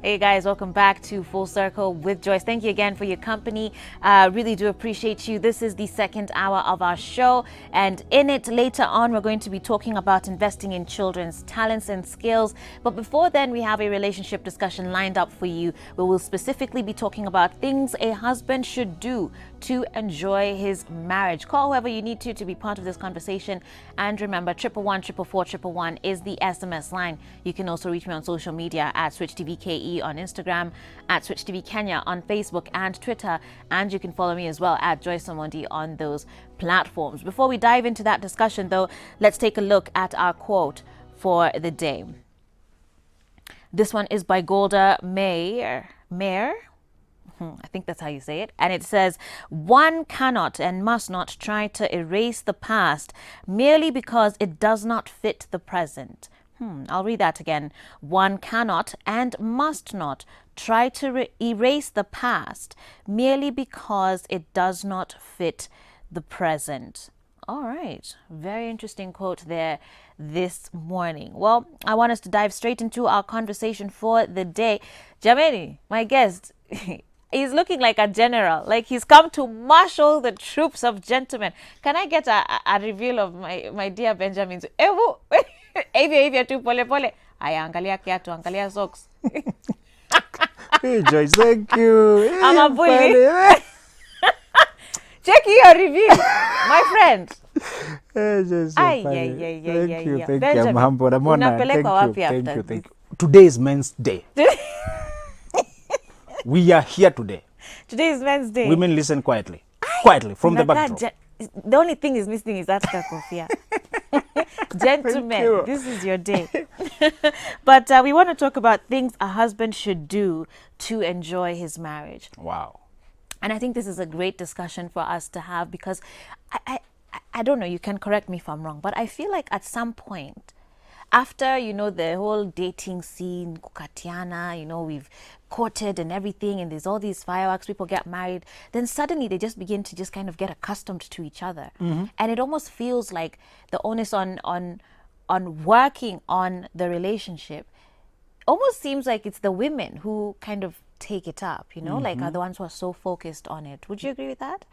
Hey guys, welcome back to Full Circle with Joyce. Thank you again for your company. Really do appreciate you. This is the second hour of our show, and in it later on we're going to be talking about investing in children's talents and skills. But before then, we have a relationship discussion lined up for you where we'll specifically be talking about things a husband should do to enjoy his marriage. Call whoever you need to be part of this conversation, and remember 111 444 111 is the SMS line. You can also reach me on social media at SwitchTVKE on Instagram, at SwitchTV Kenya on Facebook and Twitter, and you can follow me as well at Joyce Omondi on those platforms. Before we dive into that discussion though, let's take a look at our quote for the day. This one is by Golda Meir. I think that's how you say it. And it says, one cannot and must not try to erase the past merely because it does not fit the present. I'll read that again. One cannot and must not try to erase the past merely because it does not fit the present. All right. Very interesting quote there this morning. Well, I want us to dive straight into our conversation for the day. Jameni, my guest, he's looking like a general, like he's come to marshal the troops of gentlemen. Can I get a reveal of my dear Benjamin? Evu, hivyo tu pole pole. Aya, angalia kiatu, angalia socks. Hey Joyce, thank you. I'm a bully. Check your reveal, my friend. Hey Joyce, Ay, thank you. Benjamin, I'm humbled. I'm honored. unapelekwa wapi Thank after you. this? Today is Men's Day. We are here today. Today is Men's Day. Women, listen quietly. Quietly from the backdrop. The only thing is missing is that kofia. Gentlemen, this is your day. But we want to talk about things a husband should do to enjoy his marriage. Wow. And I think this is a great discussion for us to have because I don't know, you can correct me if I'm wrong, but I feel like at some point, after, the whole dating scene, kukatiana, we've courted and everything, and there's all these fireworks, people get married, then suddenly they just begin to just kind of get accustomed to each other. Mm-hmm. And it almost feels like the onus on working on the relationship almost seems like it's the women who kind of take it up, like are the ones who are so focused on it. Would you agree with that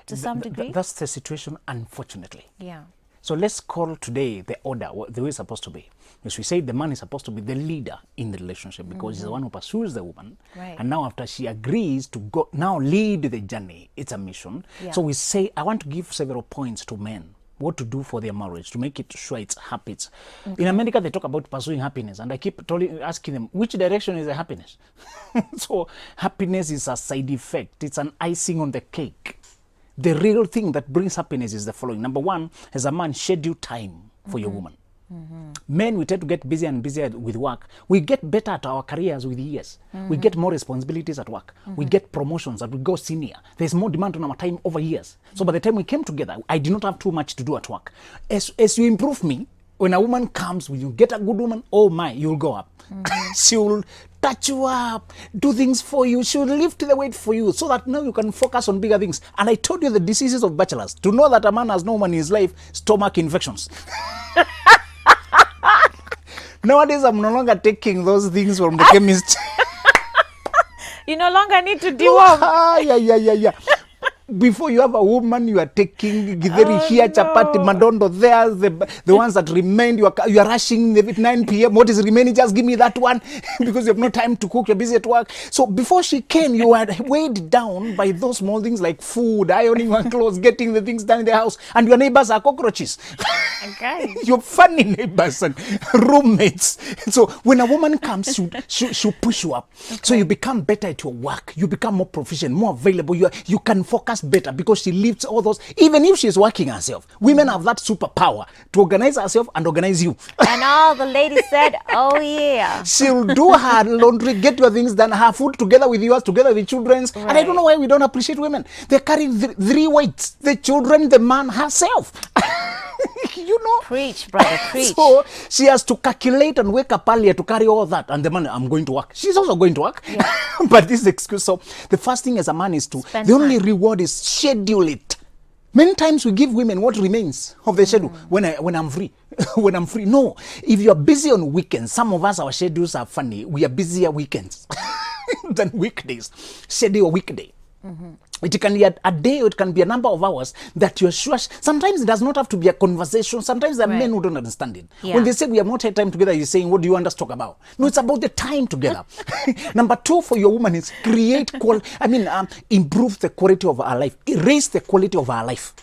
to some degree? That's the situation, unfortunately. Yeah. So let's call today the order, the way it's supposed to be. As we say, the man is supposed to be the leader in the relationship because he's the one who pursues the woman. Right. And now after she agrees to go, now lead the journey, it's a mission. Yeah. So we say, I want to give several points to men, what to do for their marriage, to make it sure it's happy. Okay. In America, they talk about pursuing happiness. And I keep asking them, which direction is the happiness? So happiness is a side effect. It's an icing on the cake. The real thing that brings happiness is the following. Number one, as a man, schedule time for your woman. Mm-hmm. Men, we tend to get busier and busier with work. We get better at our careers with years. Mm-hmm. We get more responsibilities at work. Mm-hmm. We get promotions as we go senior. There's more demand on our time over years. So by the time we came together, I did not have too much to do at work. As you improve me, when a woman comes, when you get a good woman, oh my, you'll go up. Mm-hmm. She'll touch you up, do things for you. She'll lift the weight for you so that now you can focus on bigger things. And I told you the diseases of bachelors. To know that a man has no woman in his life, stomach infections. Nowadays, I'm no longer taking those things from the chemist. You no longer need to deworm. Yeah. Before you have a woman, you are taking githeri here, chapati, madondo there, the ones that remain, you are rushing at 9 p.m. What is remaining, just give me that one because you have no time to cook, you're busy at work. So before she came, you were weighed down by those small things like food, ironing your clothes, getting the things done in the house, and your neighbors are cockroaches. Okay. Your funny neighbors and roommates. So when a woman comes, she'll push you up. Okay. So you become better at your work. You become more proficient, more available. You can focus better because she lifts all those, even if she's working herself. Women have that superpower to organize herself and organize you. And all the ladies said, oh yeah. She'll do her laundry, get your things done, her food together with yours, together with children's. Right. And I don't know why we don't appreciate women. They're carrying three weights: the children, the man, herself. Preach, brother, preach. So she has to calculate and wake up earlier to carry all that. And the man, I'm going to work. She's also going to work. Yeah. But this is excuse. So the first thing as a man is to, the only reward is schedule it. Many times we give women what remains of the schedule when I'm free. When I'm free. No. If you're busy on weekends, some of us, our schedules are funny. We are busier weekends than weekdays. Schedule a weekday. It can be a day, or it can be a number of hours that you're sure. Sometimes it does not have to be a conversation. Sometimes there are men who don't understand it. Yeah. When they say we have not had time together, you're saying, what do you want us to talk about? No, it's about the time together. Number 2 for your woman is improve the quality of our life. Raise the quality of our life.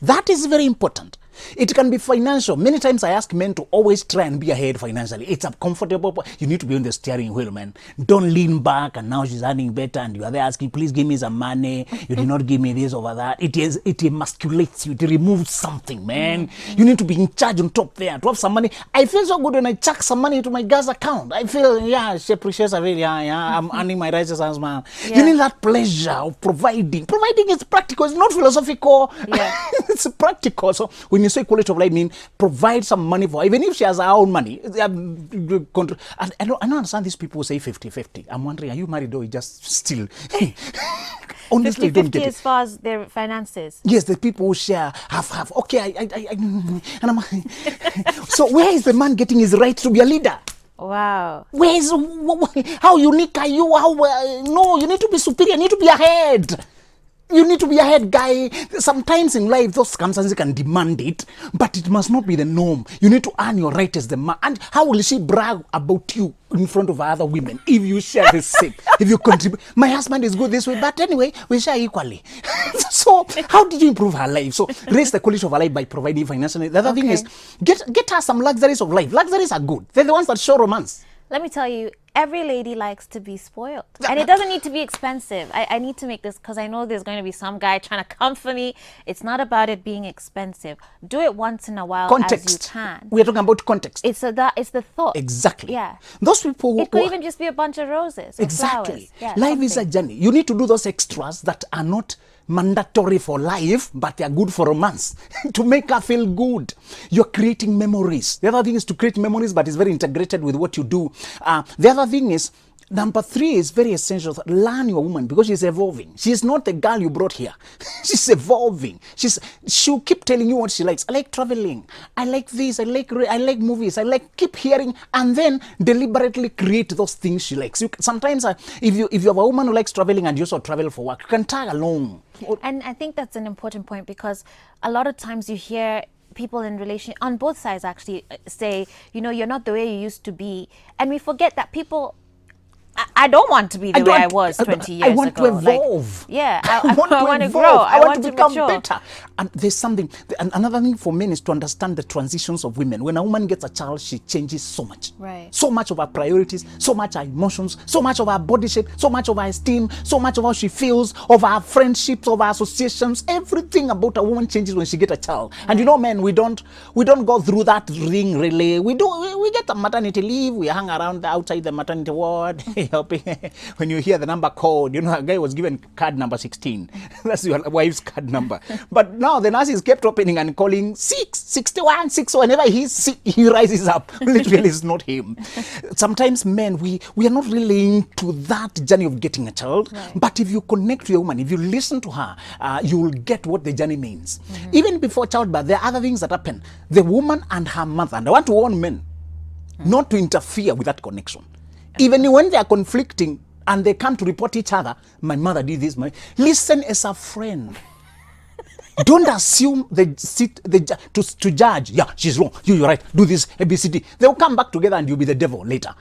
That is very important. It can be financial. Many times I ask men to always try and be ahead financially. It's a comfortable. You need to be on the steering wheel, man. Don't lean back and now she's earning better and you are there asking, please give me some money. You did not give me this over that. It emasculates you. It removes something, man. You need to be in charge on top there. To have some money. I feel so good when I chuck some money into my gas account. I feel, she appreciates it. I'm earning my righteous hands, man. Yeah. You need that pleasure of providing. Providing is practical. It's not philosophical. Yeah. It's practical. So when you say quality of life, mean provide some money for her. Even if she has her own money. I don't understand these people who say 50-50. I'm wondering, are you married or you just still? Honestly, 50-50 don't get as far as their finances. Yes, the people who share half. Okay, so where is the man getting his right to be a leader? Wow. How unique are you? No, you need to be superior. You need to be ahead. You need to be ahead, guy. Sometimes in life, those circumstances can demand it, but it must not be the norm. You need to earn your right as the man. And how will she brag about you in front of other women if you share the same? If you contribute, my husband is good this way, but anyway, we share equally. So, how did you improve her life? So, raise the quality of her life by providing financially. The other thing is, get her some luxuries of life. Luxuries are good. They're the ones that show romance. Let me tell you, every lady likes to be spoiled. And it doesn't need to be expensive. I need to make this because I know there's going to be some guy trying to come for me. It's not about it being expensive. Do it once in a while context. As you can. We're talking about context. It's the thought. Exactly. Yeah. Those people it could even just be a bunch of roses or exactly. flowers. Yeah, life is a journey. You need to do those extras that are not mandatory for life, but they are good for romance to make her feel good. You're creating memories. The other thing is to create memories, but it's very integrated with what you do. The other thing is, number 3 is very essential. Learn your woman because she's evolving. She's not the girl you brought here. She's evolving. She'll keep telling you what she likes. I like traveling. I like this. I like movies. Keep hearing and then deliberately create those things she likes. Sometimes if you have a woman who likes traveling and you also travel for work, you can tag along. And I think that's an important point because a lot of times you hear people in relation on both sides actually say, you're not the way you used to be. And we forget that people, I don't want to be the way I was 20 years ago. I want to evolve. I want to grow. I want to become better. And there's something. Another thing for men is to understand the transitions of women. When a woman gets a child, she changes so much. Right. So much of her priorities, so much her emotions, so much of her body shape, so much of her esteem, so much of how she feels, of her friendships, of her associations. Everything about a woman changes when she gets a child. Right. And men, we don't go through that ring really. We get a maternity leave. We hang around outside the maternity ward. Helping when you hear the number code, a guy was given card number 16. That's your wife's card number. But now the nurses kept opening and calling 61, 6. Whenever he rises up, literally it's not him. Sometimes men, we are not really into that journey of getting a child. Right. But if you connect to your woman, if you listen to her, you will get what the journey means. Mm-hmm. Even before childbirth, there are other things that happen. The woman and her mother, and I want to warn men not to interfere with that connection. Even when they are conflicting and they come to report each other, my mother did this. Listen as a friend. Don't assume to judge. Yeah, she's wrong. You're right. Do this, ABCD. They'll come back together and you'll be the devil later.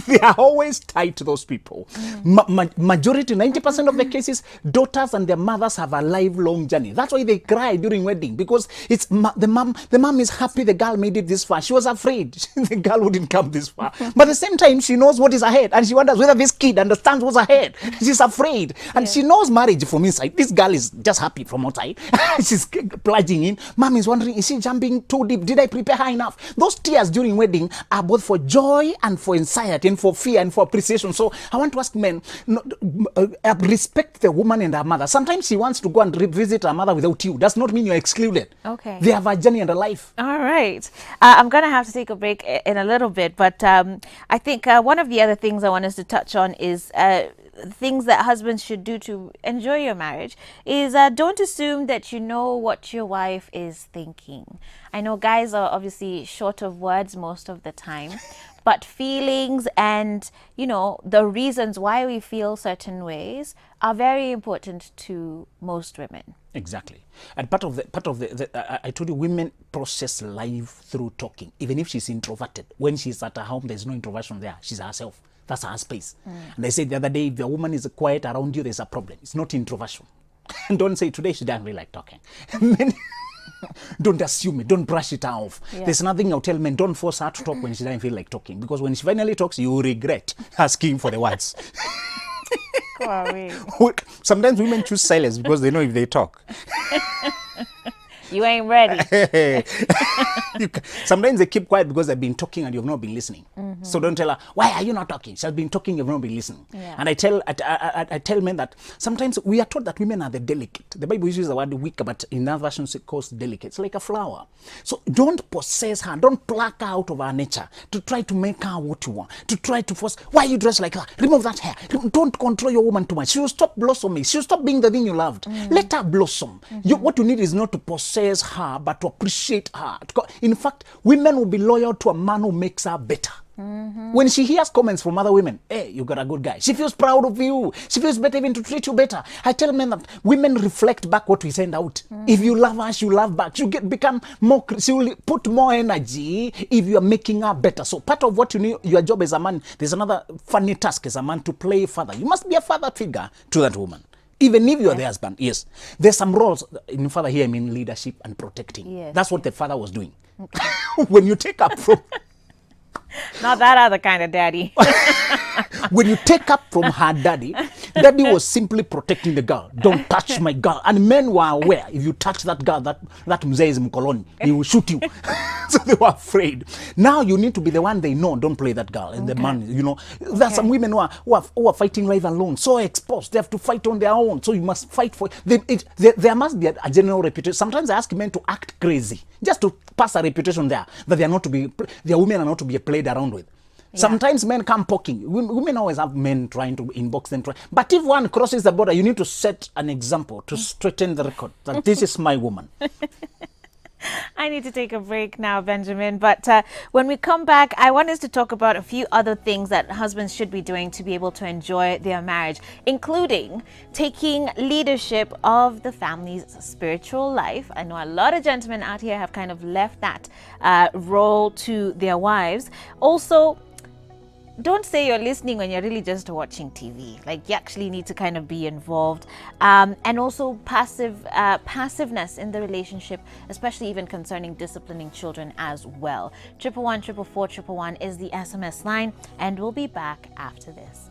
They are always tied to those people. Majority, 90% of the cases, daughters and their mothers have a lifelong journey. That's why they cry during wedding because it's the mom is happy the girl made it this far. She was afraid the girl wouldn't come this far. But at the same time, she knows what is ahead and she wonders whether this kid understands what's ahead. She's afraid. And she knows marriage from inside. This girl is just happy from outside. She's plunging in. Mom is wondering, is she jumping too deep? Did I prepare her enough? Those tears during wedding are both for joy and for anxiety and for fear and for appreciation. So I want to ask men, respect the woman and her mother. Sometimes she wants to go and revisit her mother without you. Does not mean you're excluded. Okay. They have a journey and a life. All right. I'm going to have to take a break in a little bit, but I think one of the other things I want us to touch on is things that husbands should do to enjoy your marriage is don't assume that you know what your wife is thinking. I know guys are obviously short of words most of the time, but feelings and, you know, the reasons why we feel certain ways are very important to most women. Exactly. And part of I told you, women process life through talking. Even if she's introverted, when she's at her home, there's no introversion there. She's herself. That's her space. And I said the other day, if the woman is quiet around you, there's a problem. It's not introversion. Don't say today she doesn't really like talking. Don't assume it. Don't brush it off. Yeah. There's nothing I'll tell men. Don't force her to talk when she doesn't feel like talking. Because when she finally talks, you will regret asking for the words. Sometimes women choose silence because they know if they talk. You ain't ready. Sometimes they keep quiet because they've been talking and you've not been listening. So don't tell her, why are you not talking? She's been talking, you've not been listening. Yeah. And I tell men that sometimes we are taught that women are the delicate. The Bible uses the word weak, but in that version it calls delicate. It's like a flower. So don't possess her. Don't pluck her out of her nature to try to make her what you want. To try to force, why are you dressed like that? Remove that hair. Don't control your woman too much. She'll stop blossoming. She'll stop being the thing you loved. Let her blossom. What you need is not to possess her, but to appreciate her. In fact, women will be loyal to a man who makes her better. When she hears comments from other women, hey, you got a good guy, she feels proud of you. She feels better even to treat you better. I tell men that women reflect back what we send out. If you love her, she'll love back. She'll become more, she will put more energy if you are making her better. So part of what you need, your job as a man, there's another funny task as a man, to play father. You must be a father figure to that woman. Even if you're the husband, yes. There's some roles. In father here, I mean leadership and protecting. Yes, that's what the father was doing. When you take up from... Not that other kind of daddy. When you take up from her daddy, daddy was simply protecting the girl. Don't touch my girl. And men were aware, if you touch that girl, that mzee is mkoloni, he will shoot you. So they were afraid. Now you need to be the one they know, don't play that girl. And the man, you know, there's some women who are fighting life alone, so exposed. They have to fight on their own. So you must fight for there must be a general reputation. Sometimes I ask men to act crazy, just to pass a reputation there, that they are not to be, their women are not to be played around with. Yeah. Sometimes men come poking. Women always have men trying to inbox them. But if one crosses the border, you need to set an example to straighten the record that this is my woman. I need to take a break now, Benjamin. But when we come back, I want us to talk about a few other things that husbands should be doing to be able to enjoy their marriage, including taking leadership of the family's spiritual life. I know a lot of gentlemen out here have kind of left that role to their wives. Also, don't say you're listening when you're really just watching TV. Like, you actually need to kind of be involved. And also passiveness in the relationship, especially even concerning disciplining children as well. 111 444 111 is the SMS line, and we'll be back after this.